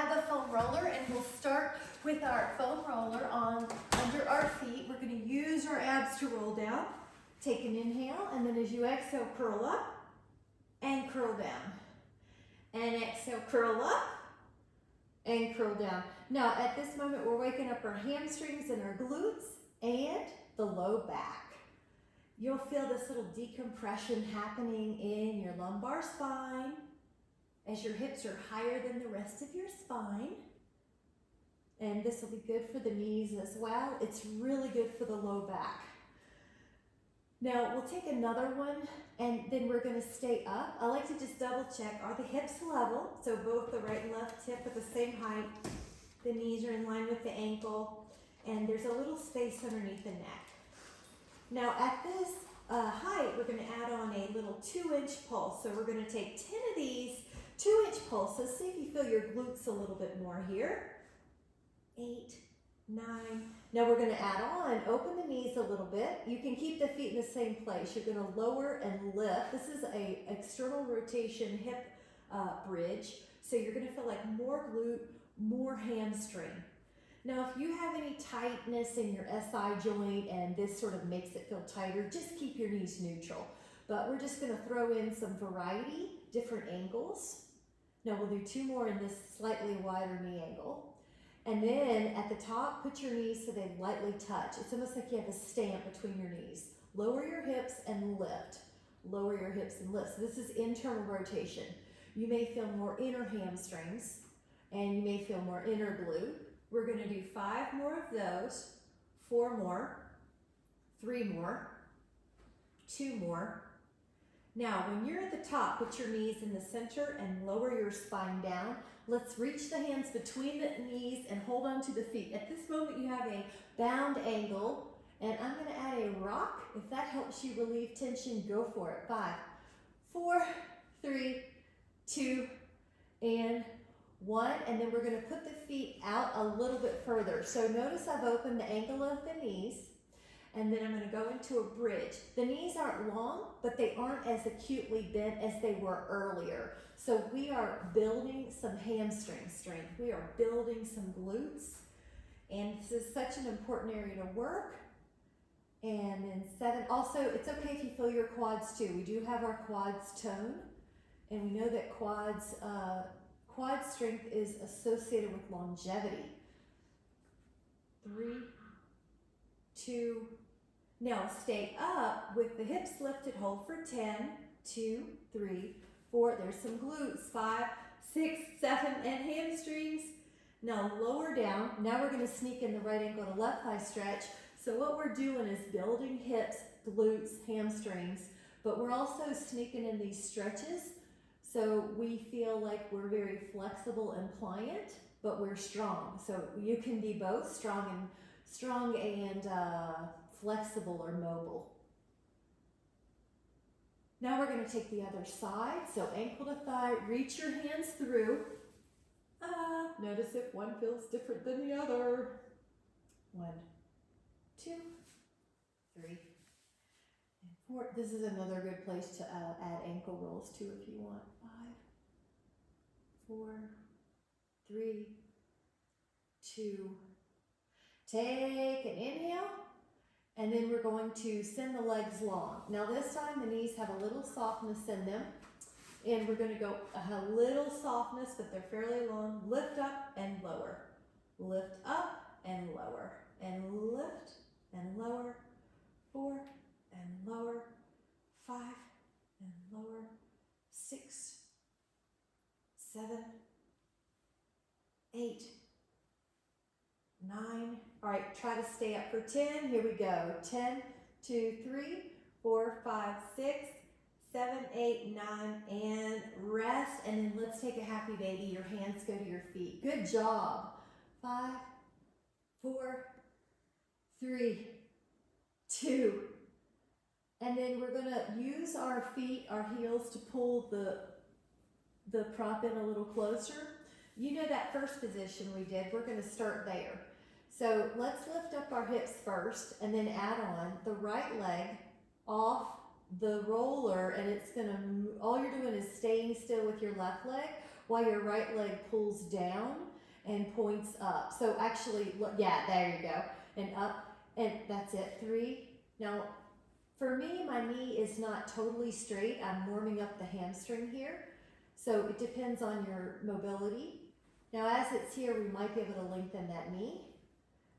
grab a foam roller and we'll start with our foam roller on under our feet. We're going to use our abs to roll down. Take an inhale, and then as you exhale, curl up and curl down. And exhale, curl up and curl down. Now at this moment, we're waking up our hamstrings and our glutes and the low back. You'll feel this little decompression happening in your lumbar spine as your hips are higher than the rest of your spine. And this will be good for the knees as well. It's really good for the low back. Now we'll take another one and then we're going to stay up. I like to just double check, are the hips level? So both the right and left hip at the same height. The knees are in line with the ankle and there's a little space underneath the neck. Now at this height, we're going to add on a little 2-inch pulse. So we're going to take 10 of these 2-inch pulses. See if you feel your glutes a little bit more here. 8, 9. Now we're going to add on, open the knees a little bit. You can keep the feet in the same place. You're going to lower and lift. This is a external rotation hip bridge. So you're going to feel like more glute, more hamstring. Now, if you have any tightness in your SI joint and this sort of makes it feel tighter, just keep your knees neutral. But we're just going to throw in some variety, different angles. Now we'll do 2 more in this slightly wider knee angle. And then at the top, put your knees so they lightly touch. It's almost like you have a stamp between your knees. Lower your hips and lift. Lower your hips and lift. So this is internal rotation. You may feel more inner hamstrings and you may feel more inner glute. We're going to do 5 more of those, 4 more, 3 more, 2 more. Now, when you're at the top, put your knees in the center and lower your spine down. Let's reach the hands between the knees and hold on to the feet. At this moment, you have a bound angle, and I'm going to add a rock. If that helps you relieve tension, go for it. 5, 4, 3, 2, and 1. And then we're going to put the feet out a little bit further. So notice I've opened the angle of the knees. And then I'm going to go into a bridge. The knees aren't long, but they aren't as acutely bent as they were earlier. So we are building some hamstring strength. We are building some glutes. And this is such an important area to work. And then 7, also it's okay if you feel your quads too. We do have our quads toned. And we know that quad strength is associated with longevity. 3, 2, now stay up with the hips lifted, hold for 10, 2, 3, 4, there's some glutes, 5, 6, 7, and hamstrings. Now lower down, now we're going to sneak in the right ankle to left thigh stretch. So what we're doing is building hips, glutes, hamstrings, but we're also sneaking in these stretches so we feel like we're very flexible and pliant, but we're strong. So you can be both strong and flexible or mobile. Now we're going to take the other side. So ankle to thigh, reach your hands through. Notice if one feels different than the other. 1, 2, 3, and 4. This is another good place to add ankle rolls too if you want. 5, 4, 3, 2. Take an inhale, and then we're going to send the legs long. Now this time the knees have a little softness in them, and we're going to go a little softness, but they're fairly long. Lift up and lower. Lift up and lower. And lift and lower. 4 and lower. 5 and lower. 6, 7, 8, 9. All right, try to stay up for 10. Here we go. 10, 2, 3, 4, 5, 6, 7, 8, 9, and rest. And then let's take a happy baby. Your hands go to your feet. Good job. 5, 4, 3, 2. And then we're going to use our feet, our heels, to pull the prop in a little closer. You know that first position we did, we're going to start there. So let's lift up our hips first and then add on the right leg off the roller, and it's going to, all you're doing is staying still with your left leg. while your right leg pulls down and points up. So actually, look, yeah, there you go. And up, and that's it, 3. Now, for me, my knee is not totally straight. I'm warming up the hamstring here. So it depends on your mobility. Now, as it's here, we might be able to lengthen that knee.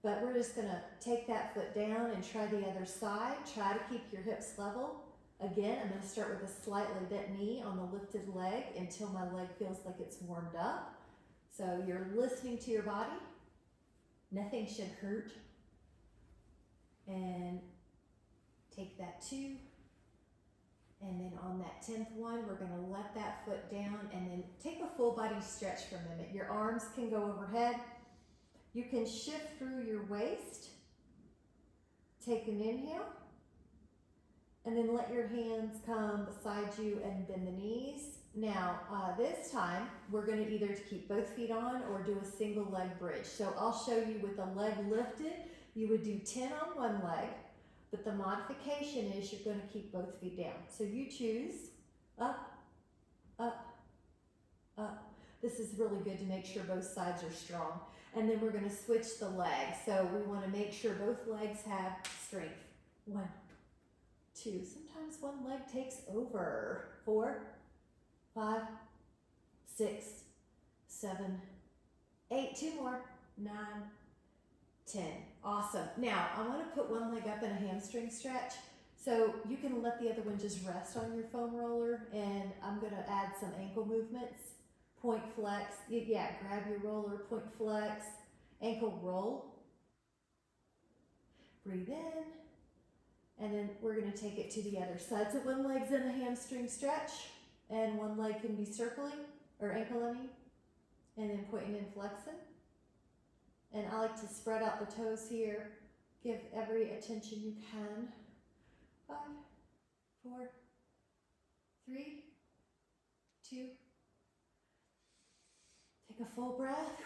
But we're just gonna take that foot down and try the other side. Try to keep your hips level. Again, I'm gonna start with a slightly bent knee on the lifted leg until my leg feels like it's warmed up. So you're listening to your body. Nothing should hurt. And take that 2. And then on that 10th one, we're gonna let that foot down and then take a full body stretch for a minute. Your arms can go overhead. You can shift through your waist. Take an inhale. And then let your hands come beside you and bend the knees. Now, this time, we're gonna either keep both feet on or do a single leg bridge. So I'll show you with the leg lifted, you would do 10 on one leg, but the modification is you're gonna keep both feet down. So you choose up, up, up. This is really good to make sure both sides are strong. And then we're gonna switch the legs. So we wanna make sure both legs have strength. 1, 2, sometimes one leg takes over. 4, 5, 6, 7, 8, 2 more, 9, 10. Awesome. Now, I want to put one leg up in a hamstring stretch. So you can let the other one just rest on your foam roller, and I'm going to add some ankle movements. Point flex. Yeah, grab your roller, point flex, ankle roll. Breathe in. And then we're going to take it to the other side. So one leg's in a hamstring stretch, and one leg can be circling, or ankle, I mean, and then pointing and flexing. And I like to spread out the toes here. Give every attention you can. 5, 4, 3, 2. Take a full breath.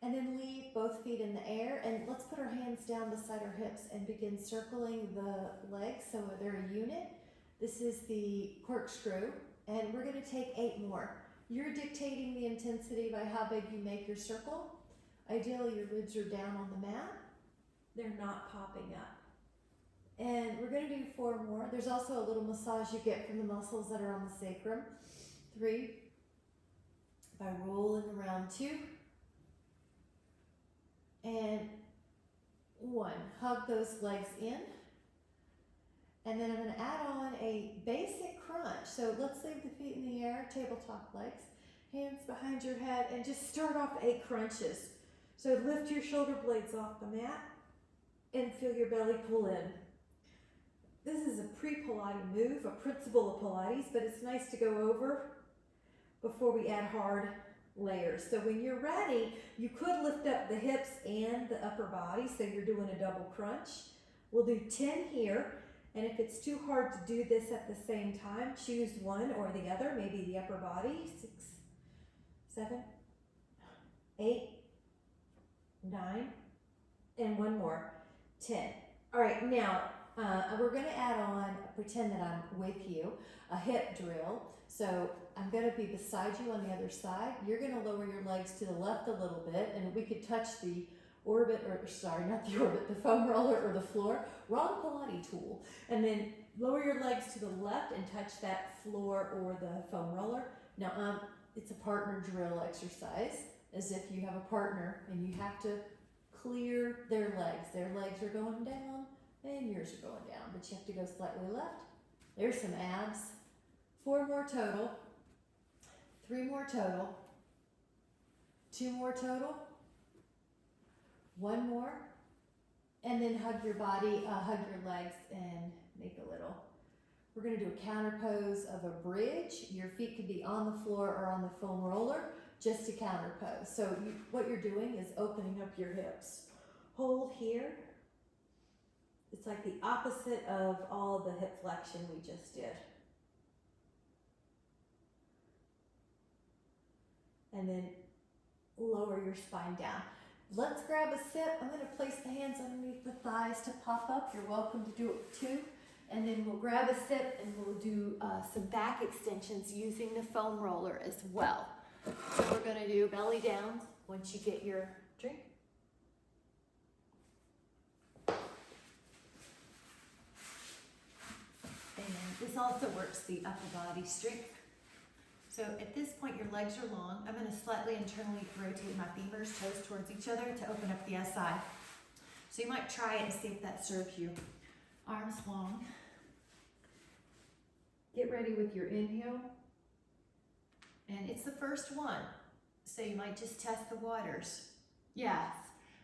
And then leave both feet in the air. And let's put our hands down beside our hips and begin circling the legs so they're a unit. This is the corkscrew. And we're going to take 8 more. You're dictating the intensity by how big you make your circle. Ideally, your ribs are down on the mat. They're not popping up. And we're going to do 4 more. There's also a little massage you get from the muscles that are on the sacrum. 3. By rolling around 2. And 1. Hug those legs in. And then I'm going to add on a basic crunch. So let's leave the feet in the air, tabletop legs, hands behind your head, and just start off 8 crunches. So lift your shoulder blades off the mat and feel your belly pull in. This is a pre-Pilates move, a principle of Pilates, but it's nice to go over before we add hard layers. So when you're ready, you could lift up the hips and the upper body, so you're doing a double crunch. We'll do 10 here, and if it's too hard to do this at the same time, choose one or the other, maybe the upper body. 6, 7, 8, 9, and 1 more, 10. All right, now we're going to add on, pretend that I'm with you, a hip drill. So I'm going to be beside you on the other side. You're going to lower your legs to the left a little bit, and we could touch the orbit, or sorry, not the orbit, the foam roller or the floor. Wrong Pilates tool. And then lower your legs to the left and touch that floor or the foam roller. Now, it's a partner drill exercise, as if you have a partner and you have to clear their legs. Their legs are going down and yours are going down, but you have to go slightly left. There's some abs. 4 more total. 3 more total. 2 more total. 1 more. And then hug your body, hug your legs and make a little. We're going to do a counter pose of a bridge. Your feet could be on the floor or on the foam roller, just a counter pose. So what you're doing is opening up your hips. Hold here. It's like the opposite of all the hip flexion we just did. And then lower your spine down. Let's grab a sip. I'm going to place the hands underneath the thighs to pop up. You're welcome to do it with 2. And then we'll grab a sip and we'll do some back extensions using the foam roller as well. So we're gonna do belly down once you get your drink. And this also works the upper body strength. So at this point, your legs are long. I'm gonna slightly internally rotate my femurs, toes towards each other to open up the SI. So you might try it and see if that serves you. Arms long. Get ready with your inhale. And it's the first one. So you might just test the waters. Yes.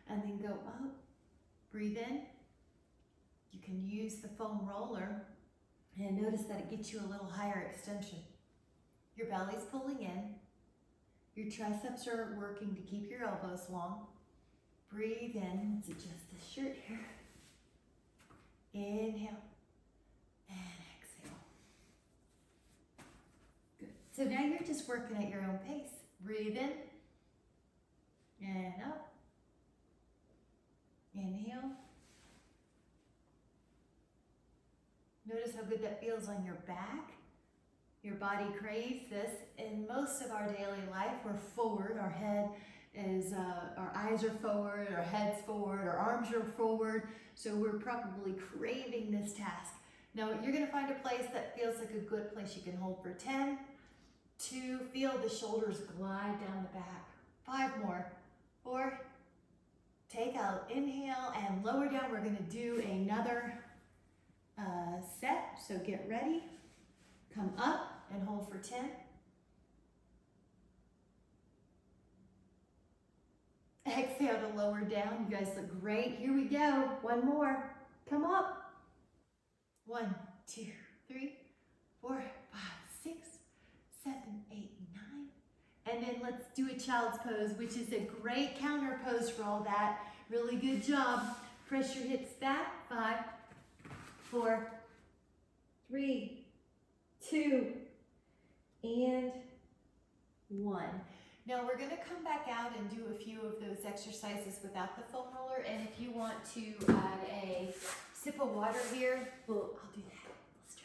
And then go up. Breathe in. You can use the foam roller. And notice that it gets you a little higher extension. Your belly's pulling in. Your triceps are working to keep your elbows long. Breathe in. Let's adjust this shirt here. Inhale. And exhale. Good. So now you're just working at your own pace. Breathe in. And up. Inhale. Notice how good that feels on your back. Your body craves this. In most of our daily life, we're forward. Our head is, our eyes are forward, our head's forward, our arms are forward. So we're probably craving this task. Now you're gonna find a place that feels like a good place you can hold for 10, 2, feel the shoulders glide down the back. 5 more, 4, take out, inhale and lower down. We're gonna do another set, so get ready. Come up and hold for 10. Exhale to lower down. You guys look great. Here we go. One more. Come up. 1, 2, 3, 4, 5, 6, 7, 8, 9. And then let's do a child's pose, which is a great counter pose for all that. Really good job. Press your hips back. 5, 4, 3, 2, and 1. Now we're gonna come back out and do a few of those exercises without the foam roller. And if you want to add a sip of water here, well, I'll do that. Let's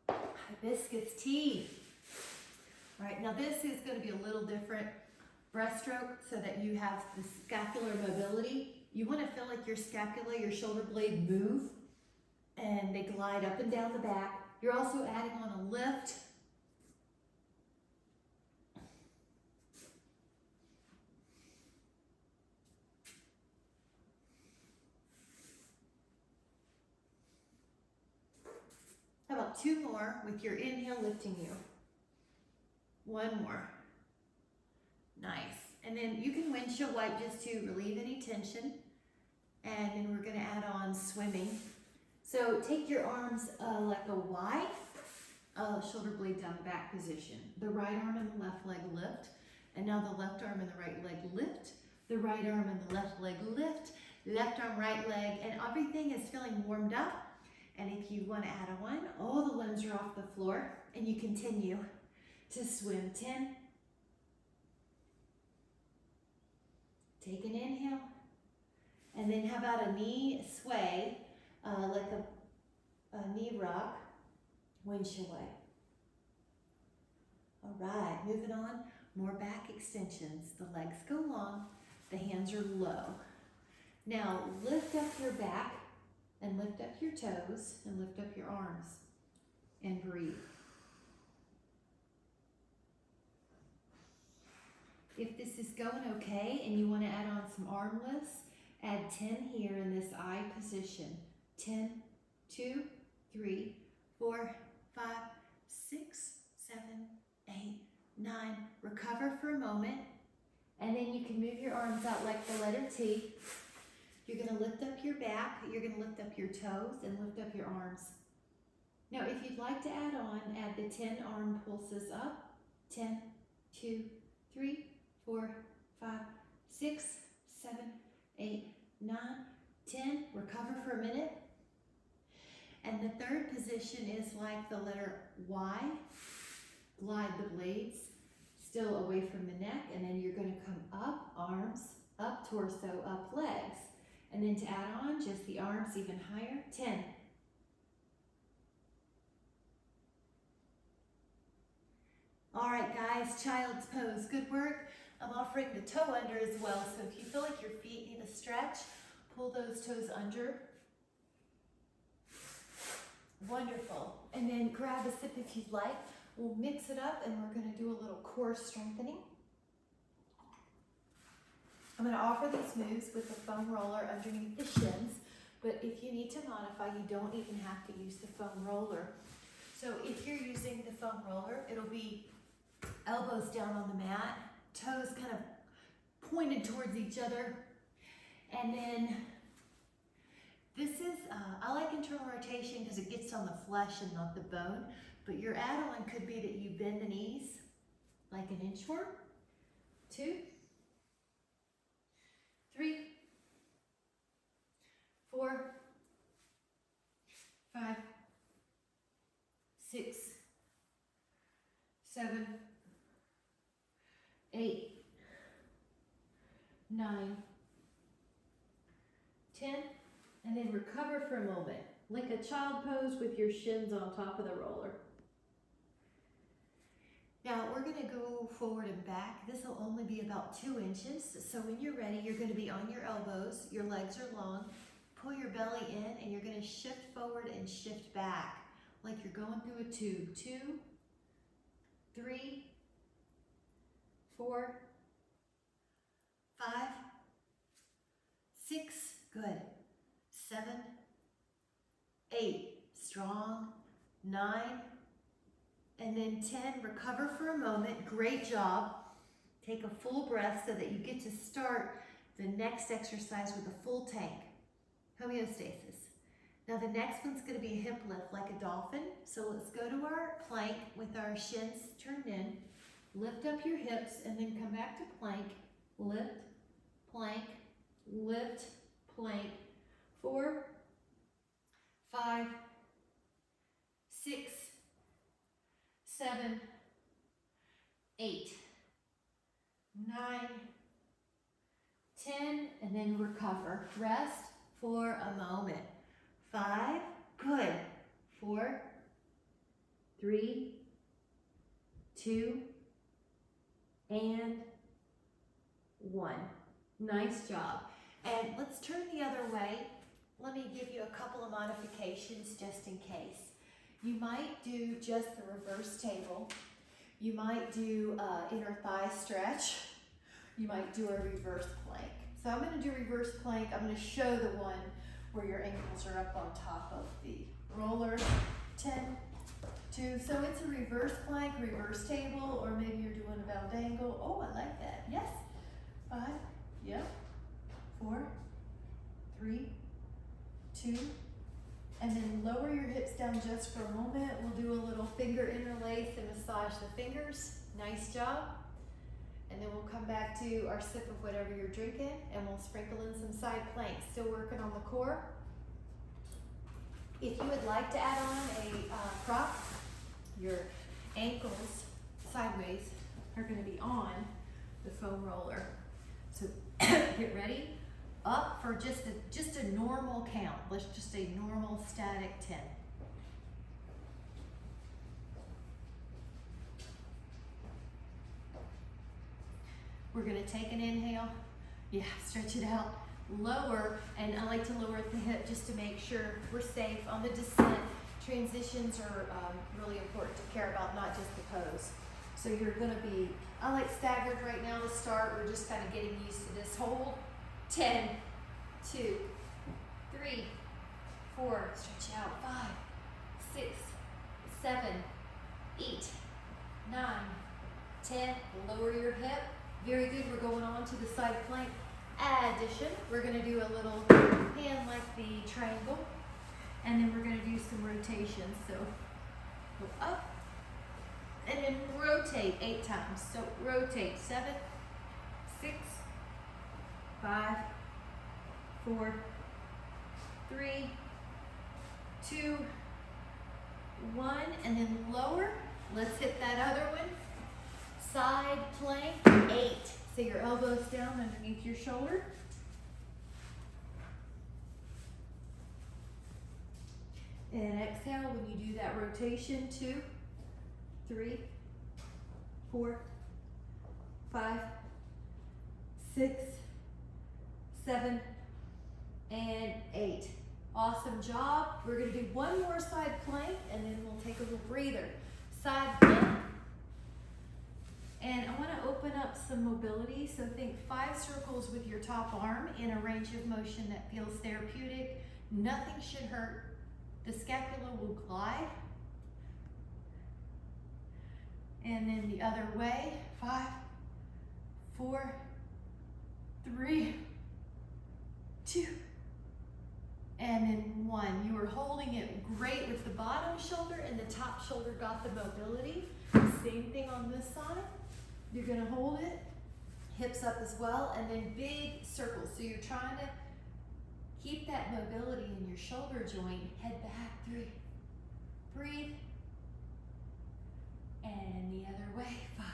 try. Hibiscus tea. All right, now this is gonna be a little different breaststroke so that you have the scapular mobility. You wanna feel like your scapula, your shoulder blade move and they glide up and down the back. You're also adding on a lift. How about 2 more with your inhale lifting you? 1 more. Nice. And then you can windshield wipe just to relieve any tension. And then we're gonna add on swimming. So take your arms like a Y, shoulder blades down the back position. The right arm and the left leg lift. And now the left arm and the right leg lift. The right arm and the left leg lift. Left arm, right leg, and everything is feeling warmed up. And if you want to add a 1, all the limbs are off the floor and you continue to swim. 10. Take an inhale. And then how about a knee sway, like a knee rock, windshield wipe. All right, moving on, more back extensions. The legs go long, the hands are low. Now lift up your back and lift up your toes and lift up your arms and breathe. If this is going okay and you want to add on some arm lifts, add 10 here in this I position. 10, 2, 3, 4, 5, 6, 7, 8, 9. Recover for a moment. And then you can move your arms out like the letter T. You're going to lift up your back. You're going to lift up your toes and lift up your arms. Now, if you'd like to add on, add the 10 arm pulses up. 10, 2, 3, 4, 5, 6, 7, 8, 9, 10. Recover for a minute. And the third position is like the letter Y. Glide the blades still away from the neck, and then you're going to come up, arms, up torso, up legs. And then to add on, just the arms even higher, 10. All right, guys, child's pose, good work. I'm offering the toe under as well, so if you feel like your feet need a stretch, pull those toes under. Wonderful. And then grab a sip if you'd like. We'll mix it up and we're gonna do a little core strengthening. I'm gonna offer these moves with the foam roller underneath the shins, but if you need to modify, you don't even have to use the foam roller. So if you're using the foam roller, it'll be elbows down on the mat, toes kind of pointed towards each other, and then this is, I like internal rotation because it gets on the flesh and not the bone, but your add-on could be that you bend the knees like an inchworm. 2, 3, 4, 5, 6, 7, 8, 9, 10, and then recover for a moment, like a child pose with your shins on top of the roller. Now we're gonna go forward and back. This will only be about 2 inches. So when you're ready, you're gonna be on your elbows, your legs are long, pull your belly in, and you're gonna shift forward and shift back, like you're going through a tube. 2, 3, 4, 5, 6, good. 7, 8, strong, 9, and then 10, recover for a moment, great job. Take a full breath so that you get to start the next exercise with a full tank, homeostasis. Now the next one's gonna be a hip lift like a dolphin. So let's go to our plank with our shins turned in, lift up your hips and then come back to plank, lift, plank, lift, plank. 4, 5, 6, 7, 8, 9, 10, and then recover. Rest for a moment. 5, good. 4, 3, 2, and 1. Nice job. And let's turn the other way. Let me give you a couple of modifications just in case. You might do just the reverse table. You might do inner thigh stretch. You might do a reverse plank. So I'm gonna do reverse plank. I'm gonna show the one where your ankles are up on top of the roller. 10, 2, so it's a reverse plank, reverse table, or maybe you're doing a bound angle. Oh, I like that, yes. 5, yep, 4, 3, 2, and then lower your hips down just for a moment. We'll do a little finger interlace and massage the fingers. Nice job. And then we'll come back to our sip of whatever you're drinking and we'll sprinkle in some side planks. Still working on the core. If you would like to add on a prop, your ankles sideways are going to be on the foam roller. So get ready. Up for just a normal count. Let's just a normal static 10. We're gonna take an inhale. Yeah, stretch it out. Lower, and I like to lower at the hip just to make sure we're safe on the descent. Transitions are really important to care about, not just the pose. So you're gonna be, I like staggered right now to start. We're just kind of getting used to this. Hold. 10, 2, 3, 4, stretch out, 5, 6, 7, 8, 9, 10, lower your hip. Very good, we're going on to the side plank addition. We're gonna do a little hand like the triangle, and then we're gonna do some rotations. So go up, and then rotate 8 times. So rotate 7, 6, 5, 4, 3, 2, 1, and then lower. Let's hit that other one. Side plank 8. So your elbows down underneath your shoulder. And exhale when you do that rotation. 2, 3, 4, 5, 6, 7, and 8. Awesome job. We're gonna do one more side plank and then we'll take a little breather. Side plank. And I wanna open up some mobility. So think 5 circles with your top arm in a range of motion that feels therapeutic. Nothing should hurt. The scapula will glide. And then the other way. 5, 4, 3, 2, and then 1. You are holding it great with the bottom shoulder and the top shoulder got the mobility. Same thing on this side. You're gonna hold it, hips up as well, and then big circles. So you're trying to keep that mobility in your shoulder joint. Head back, 3. Breathe. And the other way, 5,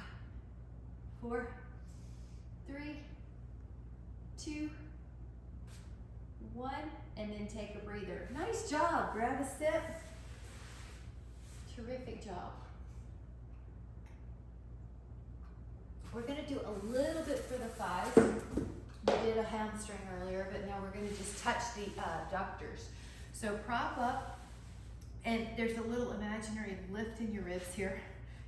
4, 3, 2, 1, and then take a breather. Nice job, grab a sip. Terrific job. We're gonna do a little bit for the thighs. We did a hamstring earlier, but now we're gonna just touch the adductors. So prop up, and there's a little imaginary lift in your ribs here.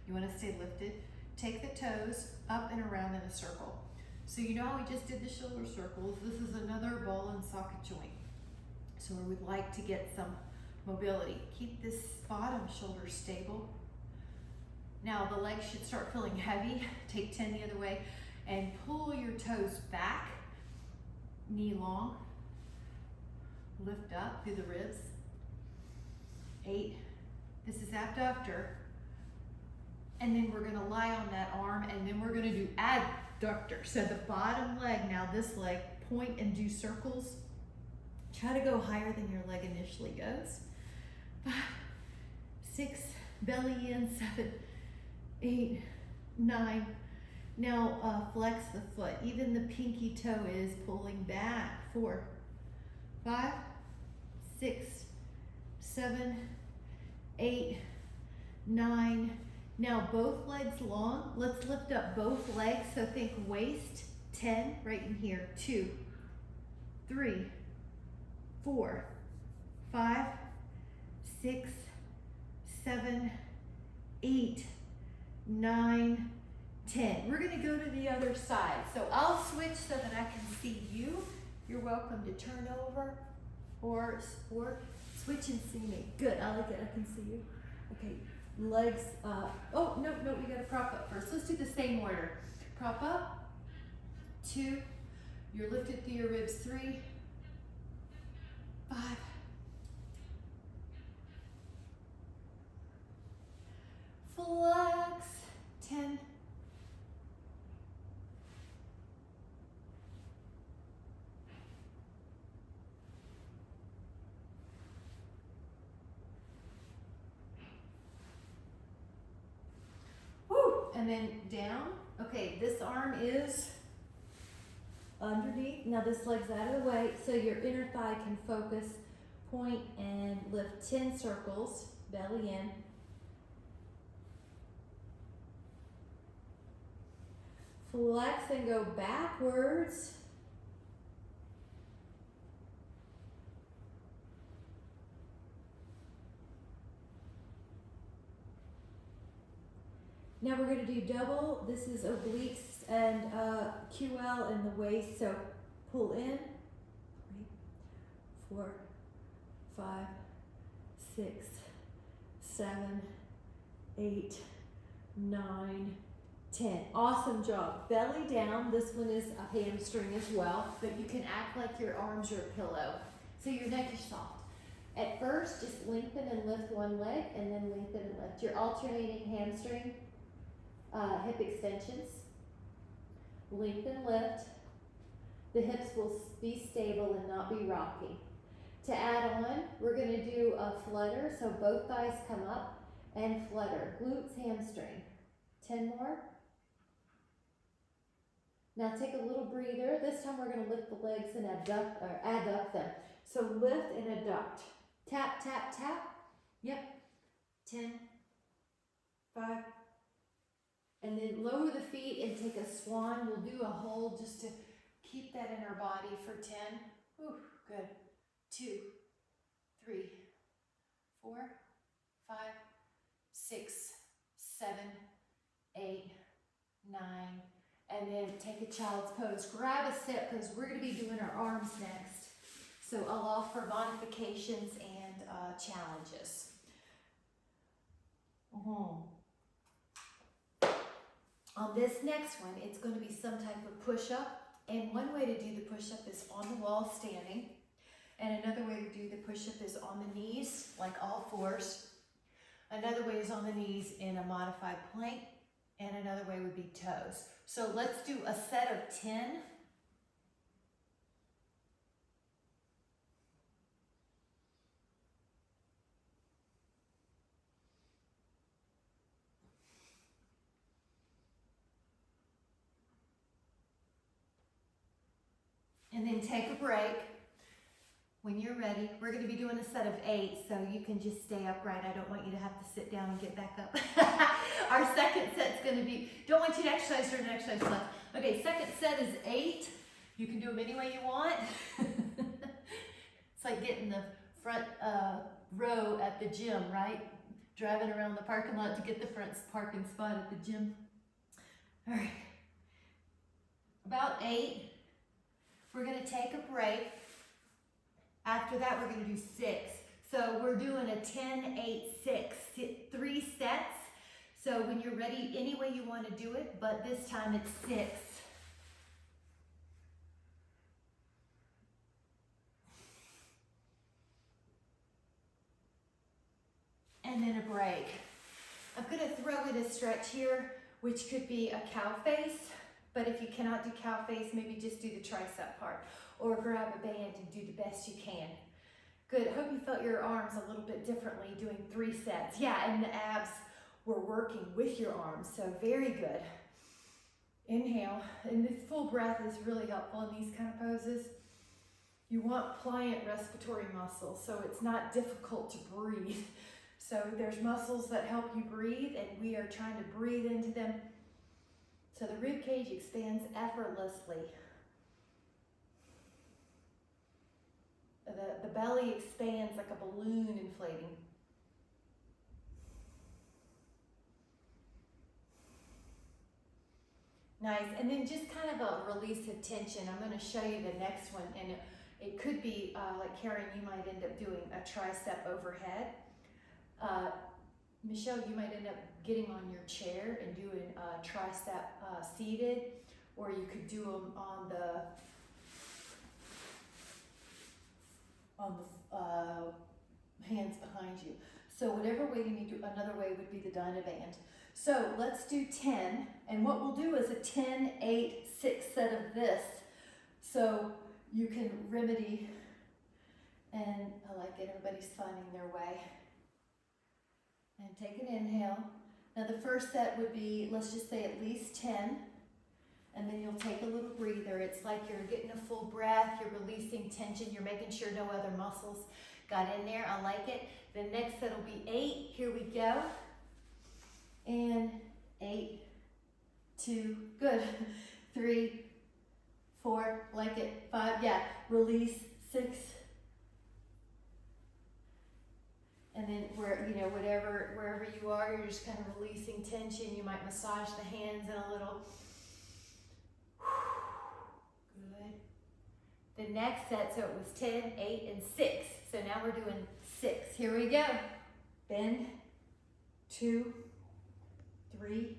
You wanna stay lifted. Take the toes up and around in a circle. So you know how we just did the shoulder circles? This is another ball and socket joint. So we would like to get some mobility. Keep this bottom shoulder stable. Now the legs should start feeling heavy. Take 10 the other way and pull your toes back, knee long. Lift up through the ribs. 8, this is abductor. And then we're gonna lie on that arm and then we're gonna do adductor. So the bottom leg, now this leg, point and do circles. Try to go higher than your leg initially goes. 5, 6, belly in, 7, 8, 9. Now flex the foot. Even the pinky toe is pulling back. 4, 5, 6, 7, 8, 9. Now both legs long. Let's lift up both legs. So think waist, 10 right in here. 2, 3, 4, 5, 6, 7, 8, 9, 10. We're gonna go to the other side. So I'll switch so that I can see you. You're welcome to turn over or switch and see me. Good, I like it, I can see you. Okay, legs, oh, no, we gotta prop up first. Let's do the same order. Prop up, 2, you're lifted through your ribs, 3, 5, flex, 10, 'Woo! And then down. Okay, this arm is underneath. Now this leg's out of the way, so your inner thigh can focus, point and lift 10 circles, belly in. Flex and go backwards. Now we're going to do double. This is obliques and QL in the waist. So pull in. 3, 4, 5, 6, 7, 8, 9, 10. Awesome job. Belly down. This one is a hamstring as well, but you can act like your arms are a pillow. So your neck is soft. At first, just lengthen and lift one leg and then lengthen and lift. You're alternating hamstring, hip extensions. Lengthen, lift. The hips will be stable and not be rocky. To add on, we're going to do a flutter. So both thighs come up and flutter. Glutes, hamstring. 10 more. Now take a little breather. This time we're going to lift the legs and adduct them. So lift and adduct. Tap, tap, tap. Yep. 10, 5, and then lower the feet and take a swan. We'll do a hold just to keep that in our body for 10. Whew, good. 2, 3, 4, 5, 6, 7, 8, 9, and then take a child's pose. Grab a sit because we're going to be doing our arms next. So I'll offer modifications and challenges. On this next one, it's going to be some type of push-up. And one way to do the push-up is on the wall standing. And another way to do the push-up is on the knees, like all fours. Another way is on the knees in a modified plank. And another way would be toes. So let's do a set of 10. And then take a break. When you're ready, we're going to be doing a set of 8, so you can just stay upright. I don't want you to have to sit down and get back up. Our second set's going to be, don't want you to exercise during an exercise class. Okay, second set is 8. You can do them any way you want. It's like getting the front row at the gym, right? Driving around the parking lot to get the front parking spot at the gym. All right. About 8. We're going to take a break. After that, we're going to do 6. So we're doing a 10, 8, 6, 3 sets. So when you're ready, any way you want to do it, but this time it's 6. And then a break. I'm going to throw in a stretch here, which could be a cow face. But if you cannot do cow face, maybe just do the tricep part. Or grab a band and do the best you can. Good, hope you felt your arms a little bit differently doing 3 sets. Yeah, and the abs were working with your arms, so very good. Inhale, and this full breath is really helpful in these kind of poses. You want pliant respiratory muscles, so it's not difficult to breathe. So there's muscles that help you breathe, and we are trying to breathe into them. So the rib cage expands effortlessly. The belly expands like a balloon inflating. Nice, and then just kind of a release of tension. I'm going to show you the next one, and it could be like Karen, you might end up doing a tricep overhead. Michelle, you might end up getting on your chair and doing a tricep seated, or you could do them on the hands behind you. So whatever way you need to, another way would be the Dynaband. So let's do 10, and what we'll do is a 10, 8, 6 set of this. So you can remedy, and I like it, everybody's finding their way. And take an inhale. Now the first set would be, let's just say at least 10. And then you'll take a little breather. It's like you're getting a full breath, you're releasing tension, you're making sure no other muscles got in there. I like it. The next set will be 8. Here we go. And 8, 2, good. 3, 4, like it. 5, yeah. Release. 6. And then wherever you are, you're just kind of releasing tension. You might massage the hands in a little. Good. The next set, so it was 10, 8, and 6. So now we're doing 6. Here we go. Bend. 2, 3,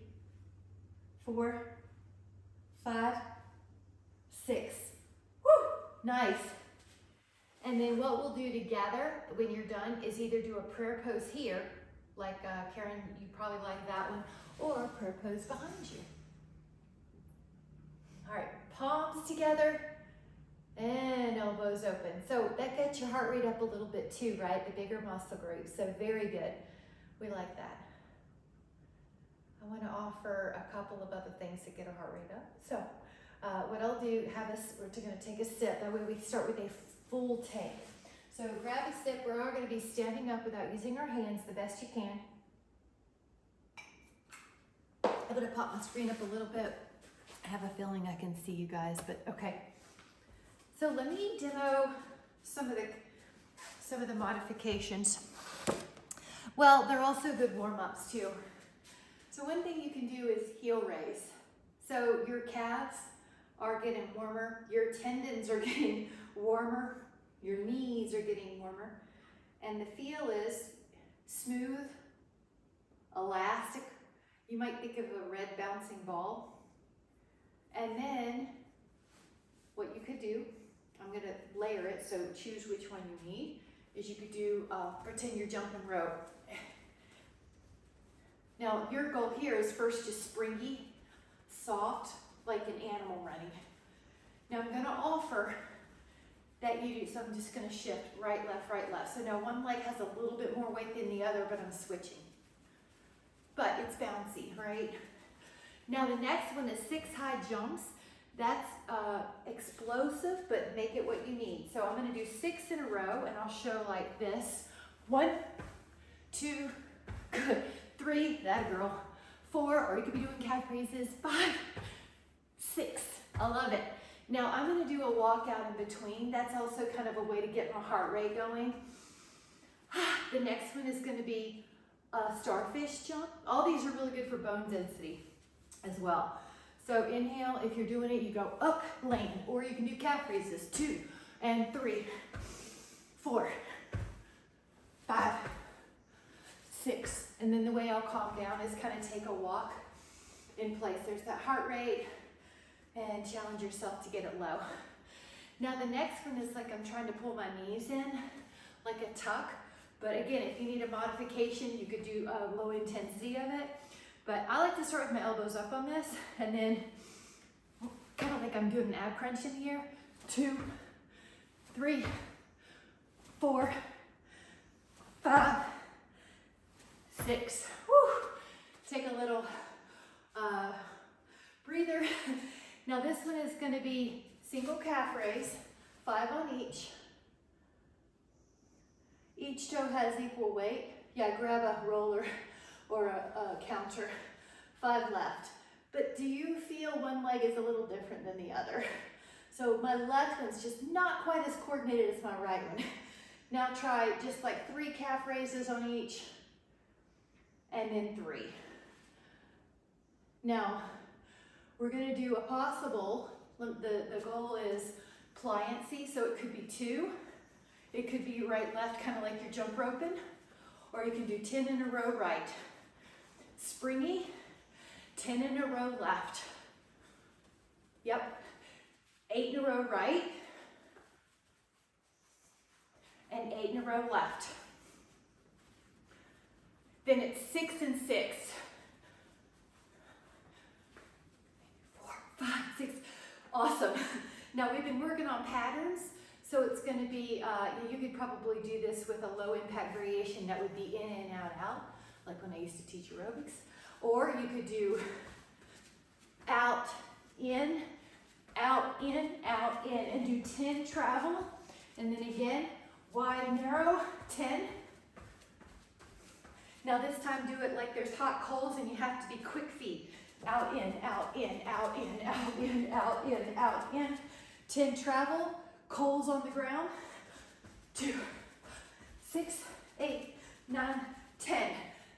4, 5, 6. Woo! Nice. And then what we'll do together when you're done is either do a prayer pose here, like Karen, you probably like that one, or a prayer pose behind you. All right, palms together and elbows open. So that gets your heart rate up a little bit too, right? The bigger muscle groups, so very good. We like that. I want to offer a couple of other things to get our heart rate up. So what I'll do, we're going to take a sip. That way we start with a full tank. So grab a sip. We're all going to be standing up without using our hands the best you can. I'm going to pop my screen up a little bit. I have a feeling I can see you guys, but okay. So let me demo some of the modifications. Well, they're also good warm-ups too. So one thing you can do is heel raise. So your calves are getting warmer, your tendons are getting warmer, your knees are getting warmer, and the feel is smooth, elastic. You might think of a red bouncing ball. And then what you could do, I'm going to layer it, so choose which one you need, is you could do pretend you're jumping rope. Now your goal here is first just springy, soft, like an animal running. Now I'm going to offer that you do, so I'm just going to shift right, left. So now one leg has a little bit more weight than the other, but I'm switching. But it's bouncy, right? Now the next one is 6 high jumps. That's explosive, but make it what you need. So I'm going to do 6 in a row, and I'll show like this. 1, 2, good. 3, that girl. 4, or you could be doing calf raises. 5, 6. I love it. Now I'm going to do a walkout in between. That's also kind of a way to get my heart rate going. The next one is going to be a starfish jump. All these are really good for bone density as well. So inhale, if you're doing it, you go up, land, or you can do calf raises. 2 and 3, 4, 5, 6. And then the way I'll calm down is kind of take a walk in place. There's that heart rate, and challenge yourself to get it low. Now the next one is like I'm trying to pull my knees in, like a tuck. But again, if you need a modification, you could do a low intensity of it. But I like to start with my elbows up on this, and then kind of like I'm doing an ab crunch in here. 2, 3, 4, 5, 6. Woo. Take a little breather. Now this one is going to be single calf raise, 5 on each. Each toe has equal weight. Yeah, grab a roller or a counter. 5 left. But do you feel one leg is a little different than the other? So my left one's just not quite as coordinated as my right one. Now try just like 3 calf raises on each, and then 3. Now, we're gonna do a possible, the goal is pliancy, so it could be 2. It could be right, left, kind of like your jump roping, or you can do 10 in a row right. Springy, 10 in a row left. Yep, 8 in a row right, and 8 in a row left. Then it's 6 and 6. 4, 5, 6. Awesome. Now we've been working on patterns. So it's going to be, you could probably do this with a low impact variation that would be in and out, out, like when I used to teach aerobics. Or you could do out, in, and do 10 travel. And then again, wide, narrow, 10. Now this time do it like there's hot coals and you have to be quick feet. Out, in, out, in, out, in, out, in, out, in, out, in. 10 travel. Coals on the ground. 2, 6, 8, 9, 10.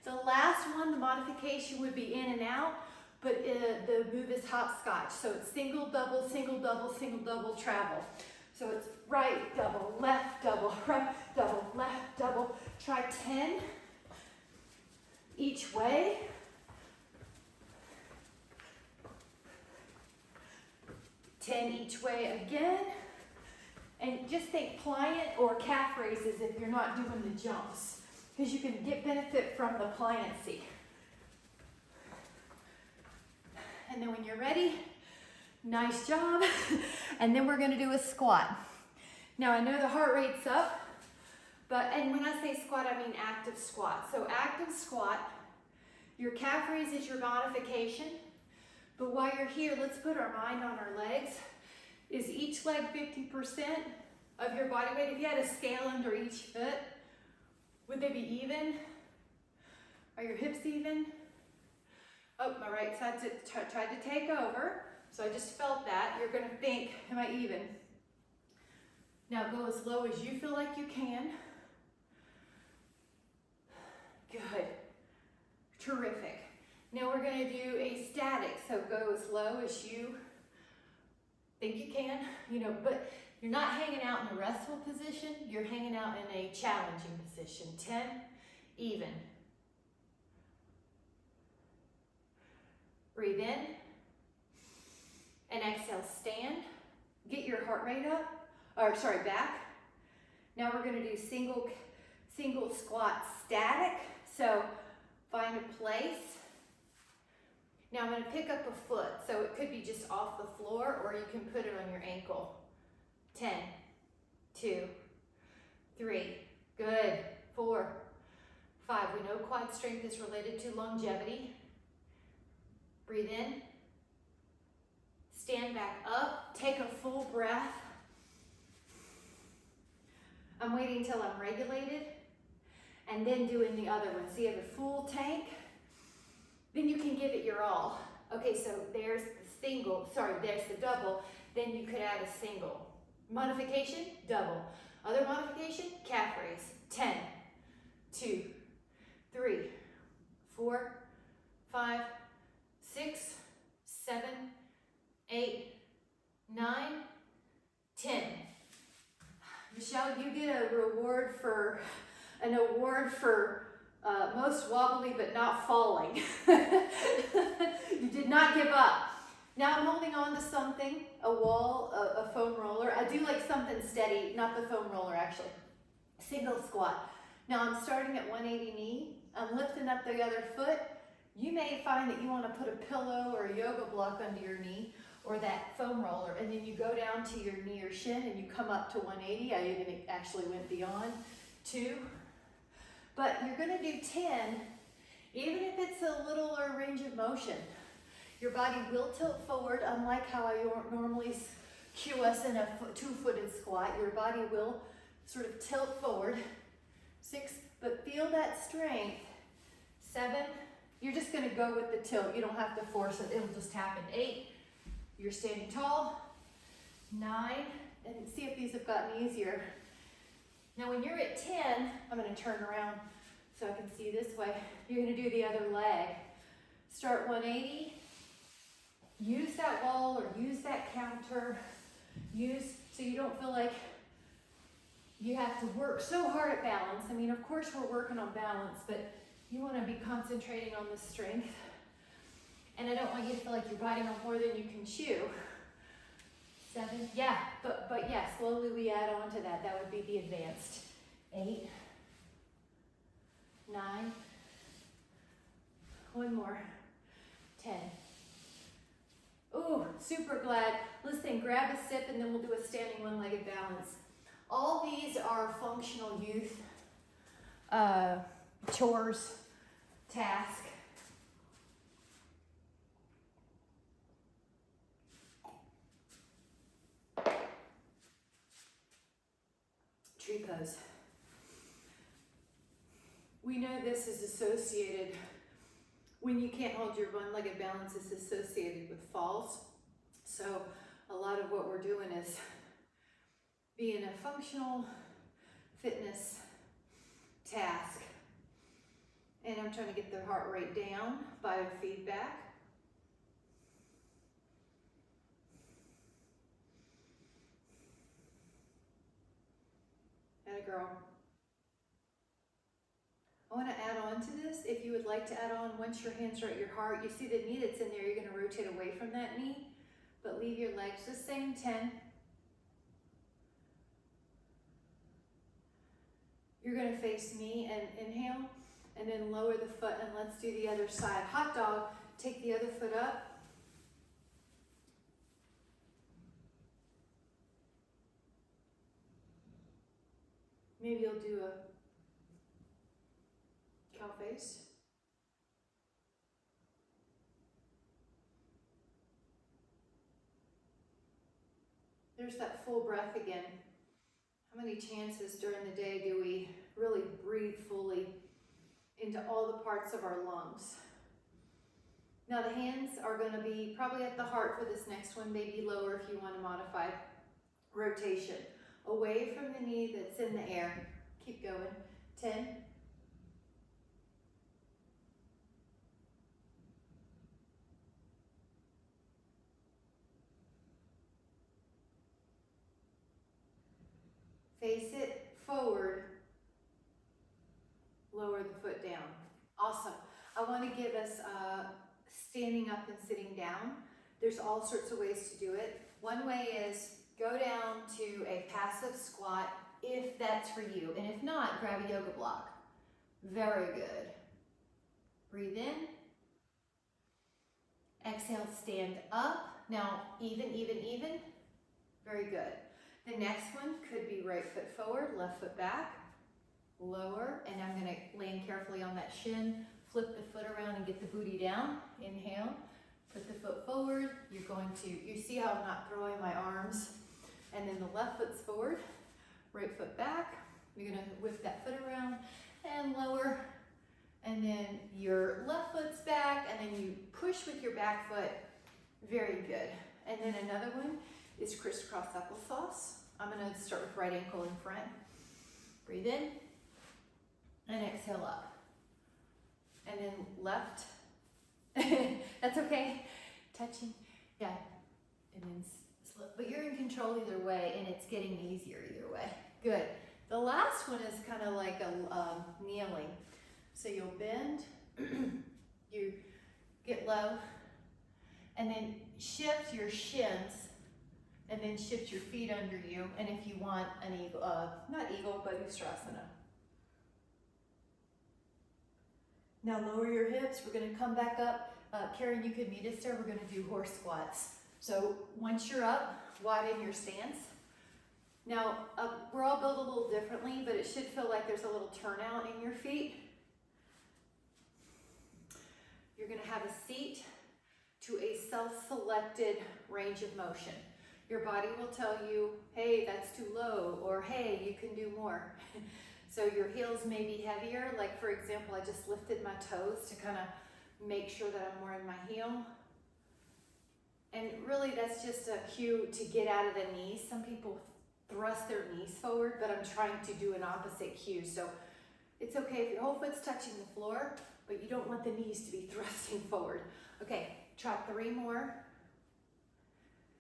The last one, the modification would be in and out, but the move is hopscotch. So it's single, double, single, double, single, double, travel. So it's right, double, left, double, right, double, left, double. Try 10 each way. Each way again. And just think pliant or calf raises if you're not doing the jumps, because you can get benefit from the pliancy. And then when you're ready, nice job. And then we're going to do a squat. Now I know the heart rate's up, and when I say squat, I mean active squat. So active squat, your calf raise is your modification. But while you're here, let's put our mind on our legs. Is each leg 50% of your body weight. If you had a scale under each foot, would they be even? Are your hips even? Oh, my right side tried to take over, so I just felt that. You're gonna think, am I even? Now go as low as you feel like you can. Good, terrific. Now we're gonna do a static, so go as low as you think you can, but you're not hanging out in a restful position, you're hanging out in a challenging position. 10, even. Breathe in, and exhale, stand. Get your heart rate up, back. Now we're gonna do single squat static, so find a place. Now I'm gonna pick up a foot, so it could be just off the floor, or you can put it on your ankle. 10, 2, 3, good, 4, 5. We know quad strength is related to longevity. Breathe in, stand back up, take a full breath. I'm waiting till I'm regulated, and then doing the other one. So you have a full tank, then you can give it your all. Okay, so there's the double, then you could add a single. Modification, double. Other modification, calf raise. 10, 2, 3, 4, 5, 6, 7, 8, 9, 10. Michelle, you get an award for most wobbly but not falling. You did not give up. Now I'm holding on to something, a wall, a foam roller. I do like something steady, not the foam roller actually. Single squat. Now I'm starting at 180 knee. I'm lifting up the other foot. You may find that you want to put a pillow or a yoga block under your knee or that foam roller, and then you go down to your knee or shin and you come up to 180. I even actually went beyond 2. But you're going to do 10, even if it's a little range of motion. Your body will tilt forward, unlike how I normally cue us in a two-footed squat. Your body will sort of tilt forward. 6, but feel that strength. 7, you're just going to go with the tilt. You don't have to force it. It'll just happen. 8, you're standing tall. 9, and see if these have gotten easier. Now when you're at 10, I'm going to turn around so I can see this way. You're going to do the other leg. Start 180. Use that wall or use that counter. So you don't feel like you have to work so hard at balance. I mean, of course we're working on balance, but you want to be concentrating on the strength. And I don't want you to feel like you're biting on more than you can chew. 7, yeah, but yeah, slowly we add on to that. That would be the advanced. 8, 9, one more, 10. Ooh, super glad. Listen, grab a sip and then we'll do a standing one-legged balance. All these are functional youth chores, task. Tree pose. We know this is associated, when you can't hold your one-legged balance, is associated with falls. So a lot of what we're doing is being a functional fitness task. And I'm trying to get the heart rate down, biofeedback. Atta girl. I want to add on to this. If you would like to add on, once your hands are at your heart, you see the knee that's in there, you're going to rotate away from that knee, but leave your legs the same. 10. You're going to face me and inhale, and then lower the foot, and let's do the other side. Hot dog, take the other foot up. Maybe you'll do a cow face. There's that full breath again. How many chances during the day do we really breathe fully into all the parts of our lungs? Now the hands are going to be probably at the heart for this next one, maybe lower if you want to modify rotation. Away from the knee that's in the air. Keep going. 10. Face it forward. Lower the foot down. Awesome. I want to give us standing up and sitting down. There's all sorts of ways to do it. One way is go down to a passive squat if that's for you. And if not, grab a yoga block. Very good. Breathe in. Exhale, stand up. Now, even. Very good. The next one could be right foot forward, left foot back, lower, and I'm gonna land carefully on that shin, flip the foot around and get the booty down. Inhale, put the foot forward. You're going to, you see how I'm not throwing my arms, and then the left foot's forward, right foot back. You're gonna whip that foot around and lower, and then your left foot's back, and then you push with your back foot. Very good. And then another one is crisscross applesauce. I'm gonna start with right ankle in front. Breathe in and exhale up. And then left. That's okay. Touching, yeah. And then slip. But you're in control either way, and it's getting easier either way. Good. The last one is kind of like a kneeling. So you'll bend, you get low, and then shift your shins, and then shift your feet under you. And if you want an eagle, not eagle, but Ustrasana. Now lower your hips. We're going to come back up. Karen, you could meet us there. We're going to do horse squats. So once you're up, widen your stance. Now, we're all built a little differently, but it should feel like there's a little turnout in your feet. You're going to have a seat to a self-selected range of motion. Your body will tell you, hey, that's too low, or hey, you can do more. So your heels may be heavier. Like for example, I just lifted my toes to kind of make sure that I'm more in my heel. And really that's just a cue to get out of the knees. Some people thrust their knees forward, but I'm trying to do an opposite cue. So it's okay if your whole foot's touching the floor, but you don't want the knees to be thrusting forward. Okay, try 3 more.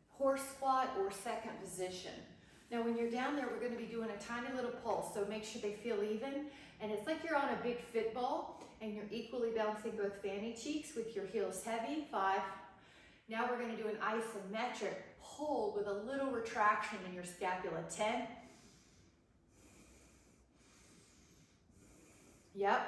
Horse squat or second position. Now when you're down there, we're going to be doing a tiny little pulse, so make sure they feel even. And it's like you're on a big fit ball and you're equally bouncing both fanny cheeks with your heels heavy. 5. Now we're going to do an isometric hold with a little retraction in your scapula. 10. Yep.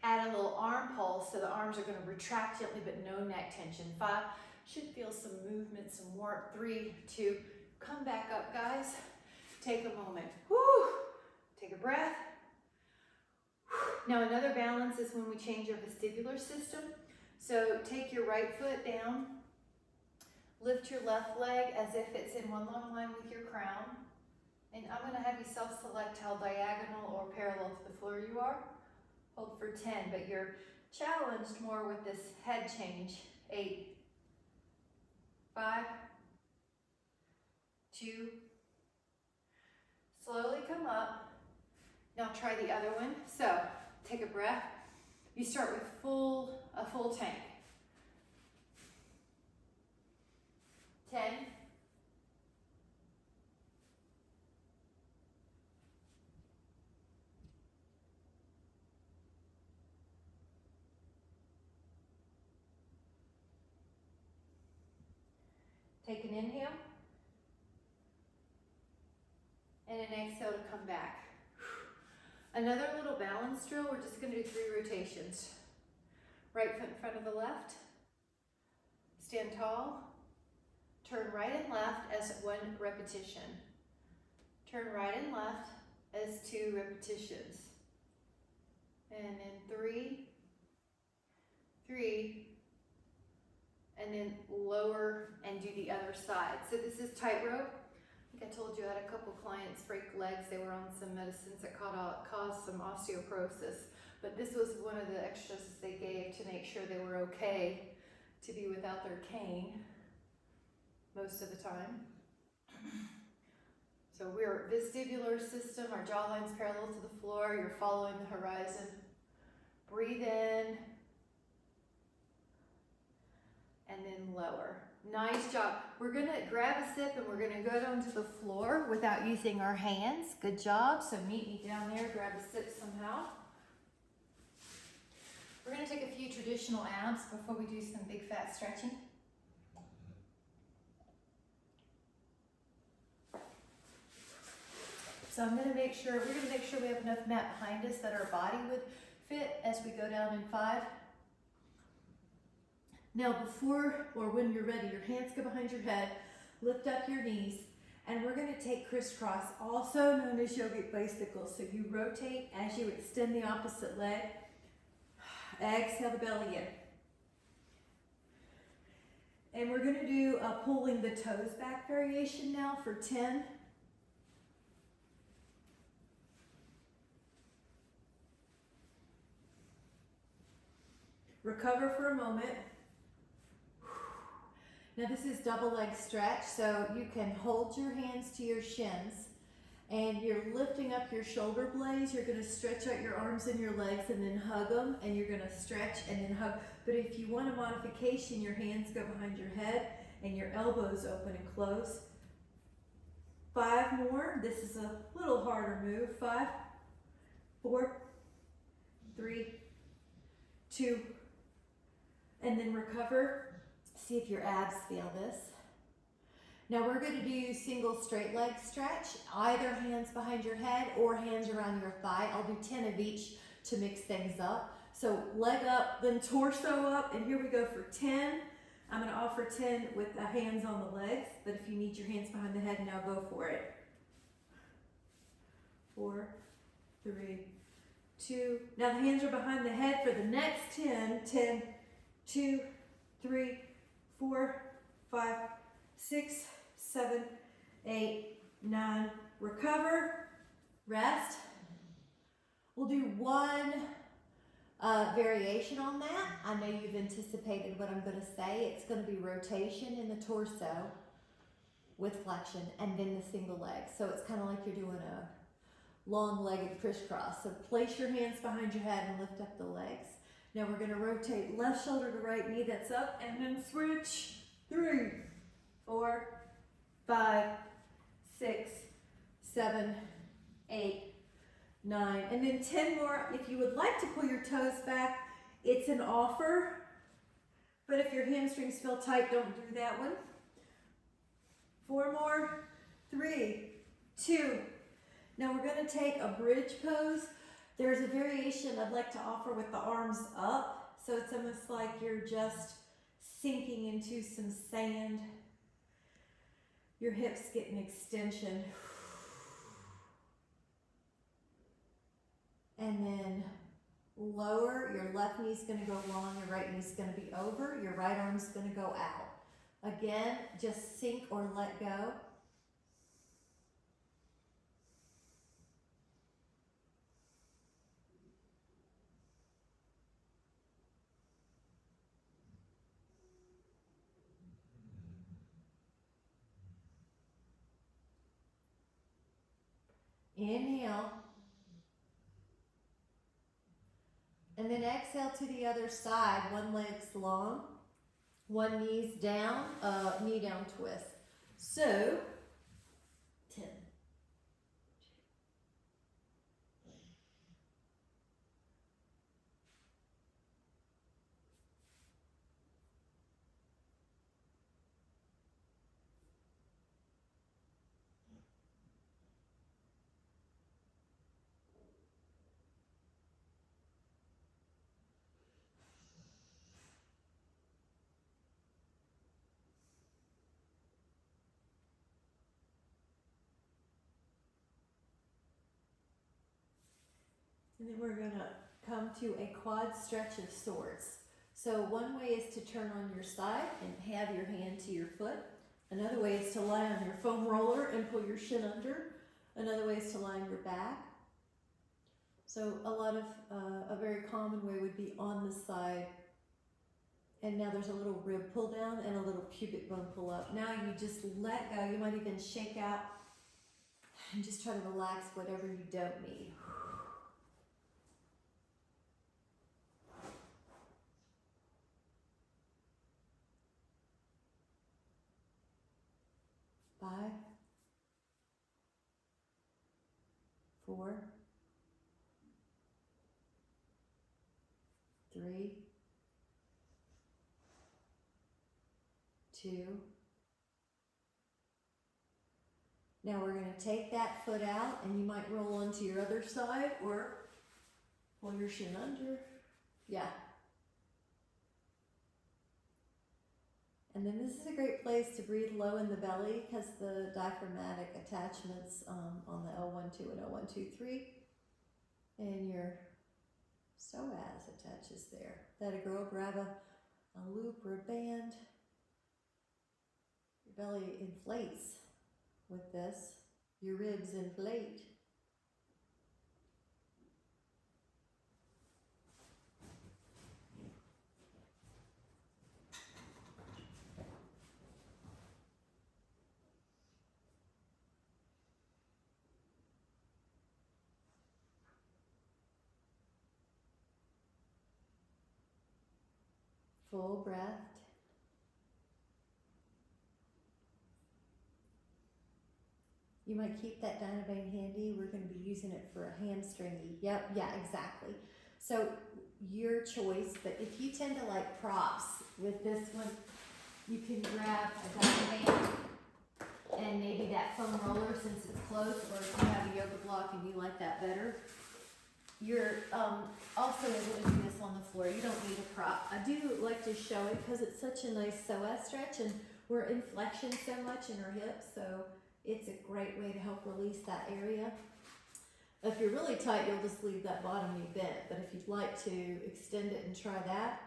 Add a little arm pulse, so the arms are going to retract gently but no neck tension. 5. Should feel some movement, some warmth. 3, 2, come back up, guys. Take a moment. Woo! Take a breath. Now another balance is when we change our vestibular system. So take your right foot down, lift your left leg as if it's in one long line with your crown. And I'm going to have you self-select how diagonal or parallel to the floor you are. Hold for 10, but you're challenged more with this head change. 8, 5, 2, slowly come up. Now try the other one. So take a breath. You start with a full tank. 10. Take an inhale. And an exhale to come back. Another little balance drill. We're just going to do 3 rotations. Right foot in front of the left. Stand tall. Turn right and left as 1 repetition. Turn right and left as 2 repetitions. And then 3, 3, and then lower and do the other side. So this is tightrope. I think I told you I had a couple clients break legs. They were on some medicines that caused some osteoporosis. But this was one of the exercises they gave to make sure they were okay to be without their cane most of the time. So we're vestibular system, our jawline's parallel to the floor, you're following the horizon. Breathe in, and then lower. Nice job. We're gonna grab a sip and we're gonna go down to the floor without using our hands. Good job. So meet me down there, grab a sip somehow. We're gonna take a few traditional abs before we do some big fat stretching. So we're gonna make sure we have enough mat behind us that our body would fit as we go down in 5. Now before, or when you're ready, your hands go behind your head, lift up your knees, and we're gonna take crisscross, also known as yogic bicycle. So you rotate as you extend the opposite leg. Exhale the belly in. And we're gonna do a pulling the toes back variation now for 10. Recover for a moment. Now this is double leg stretch, so you can hold your hands to your shins and you're lifting up your shoulder blades. You're gonna stretch out your arms and your legs and then hug them, and you're gonna stretch and then hug. But if you want a modification, your hands go behind your head and your elbows open and close. 5 more. This is a little harder move. 5, 4, 3, 2, and then recover. See if your abs feel this. Now we're going to do single straight leg stretch, either hands behind your head or hands around your thigh. I'll do 10 of each to mix things up. So leg up, then torso up, and here we go for 10. I'm going to offer 10 with the hands on the legs, but if you need your hands behind the head, now go for it. 4, 3, 2. Now the hands are behind the head for the next 10. 10, 2, 3, 4, 5, 6, 7, 8, 9. Recover, rest. We'll do one variation on that. I know you've anticipated what I'm going to say. It's going to be rotation in the torso with flexion and then the single leg. So it's kind of like you're doing a long-legged crisscross. So place your hands behind your head and lift up the legs. Now we're going to rotate left shoulder to right knee, that's up, and then switch. 3, 4, 5, 6, 7, 8, 9, and then 10 more. If you would like to pull your toes back, it's an offer, but if your hamstrings feel tight, don't do that one. 4 more. 3, 2. Now we're going to take a bridge pose. There's a variation I'd like to offer with the arms up. So it's almost like you're just sinking into some sand. Your hips get an extension. And then lower. Your left knee's going to go long. Your right knee's going to be over. Your right arm's going to go out. Again, just sink or let go. Inhale. And then exhale to the other side. One leg's long. One knee's down, knee down twist. So, 10. And then we're going to come to a quad stretch of sorts. So one way is to turn on your side and have your hand to your foot. Another way is to lie on your foam roller and pull your shin under. Another way is to lie on your back. So a very common way would be on the side. And now there's a little rib pull down and a little pubic bone pull up. Now you just let go. You might even shake out and just try to relax whatever you don't need. 5, 4, 3, 2. Now we're going to take that foot out, and you might roll onto your other side or pull your shin under. Yeah. And then this is a great place to breathe low in the belly because the diaphragmatic attachments on the L1-2 and L1-2-3 and your psoas attaches there. Let a girl grab a loop or a band. Your belly inflates with this. Your ribs inflate. Full breath. You might keep that Dynabane handy. We're going to be using it for a hamstringy. Yep, yeah, exactly. So your choice, but if you tend to like props with this one, you can grab a Dynabane and maybe that foam roller since it's close, or if you have a yoga block and you like that better. You're also able to do this on the floor. You don't need a prop. I do like to show it because it's such a nice psoas stretch and we're in flexion so much in our hips, so it's a great way to help release that area. If you're really tight, you'll just leave that bottom knee bent, but if you'd like to extend it and try that,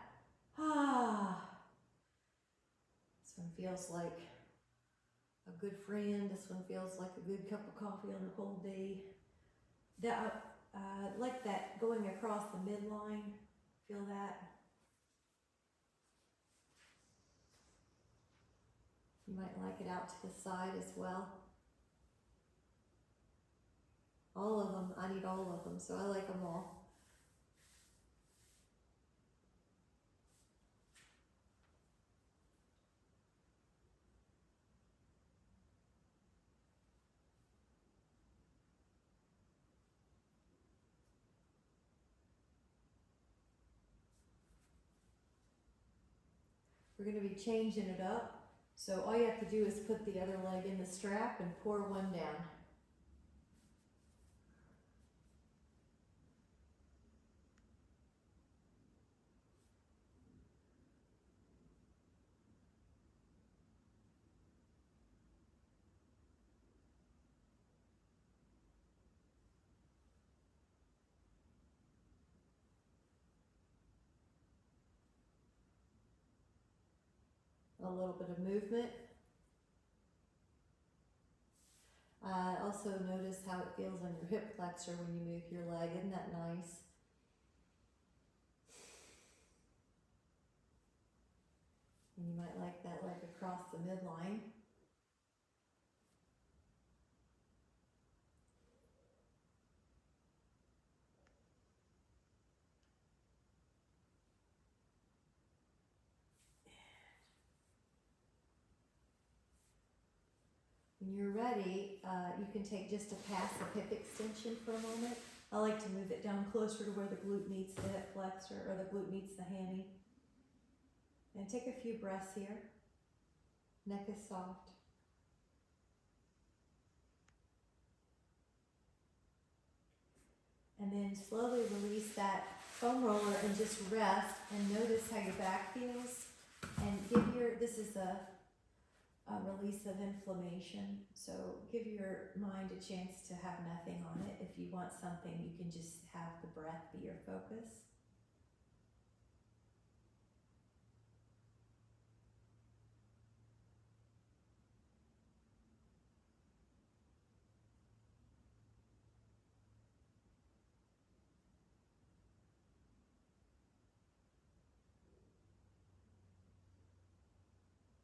this one feels like a good friend. This one feels like a good cup of coffee on a cold day. Like that going across the midline. Feel that? You might like it out to the side as well. All of them, I need all of them, so I like them all. We're going to be changing it up. So all you have to do is put the other leg in the strap and pour one down. A little bit of movement. Also notice how it feels on your hip flexor when you move your leg. Isn't that nice? And you might like that leg across the midline. When you're ready, you can take just a passive hip extension for a moment. I like to move it down closer to where the glute meets the hip flexor or the glute meets the hammy. And take a few breaths here. Neck is soft. And then slowly release that foam roller and just rest and notice how your back feels. And this is a release of inflammation. So give your mind a chance to have nothing on it. If you want something, you can just have the breath be your focus.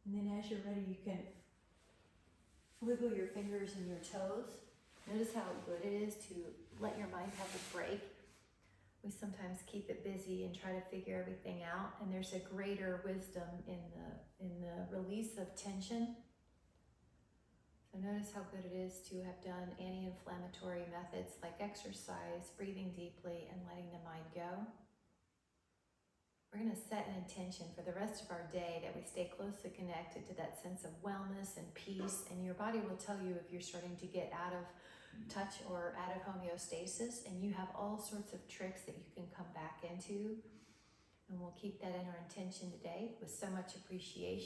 And then as you're ready, you can wiggle your fingers and your toes. Notice how good it is to let your mind have a break. We sometimes keep it busy and try to figure everything out, and there's a greater wisdom in the release of tension. So notice how good it is to have done anti-inflammatory methods like exercise, breathing deeply, and letting the mind go. We're going to set an intention for the rest of our day that we stay closely connected to that sense of wellness and peace, and your body will tell you if you're starting to get out of touch or out of homeostasis, and you have all sorts of tricks that you can come back into. And we'll keep that in our intention today with so much appreciation.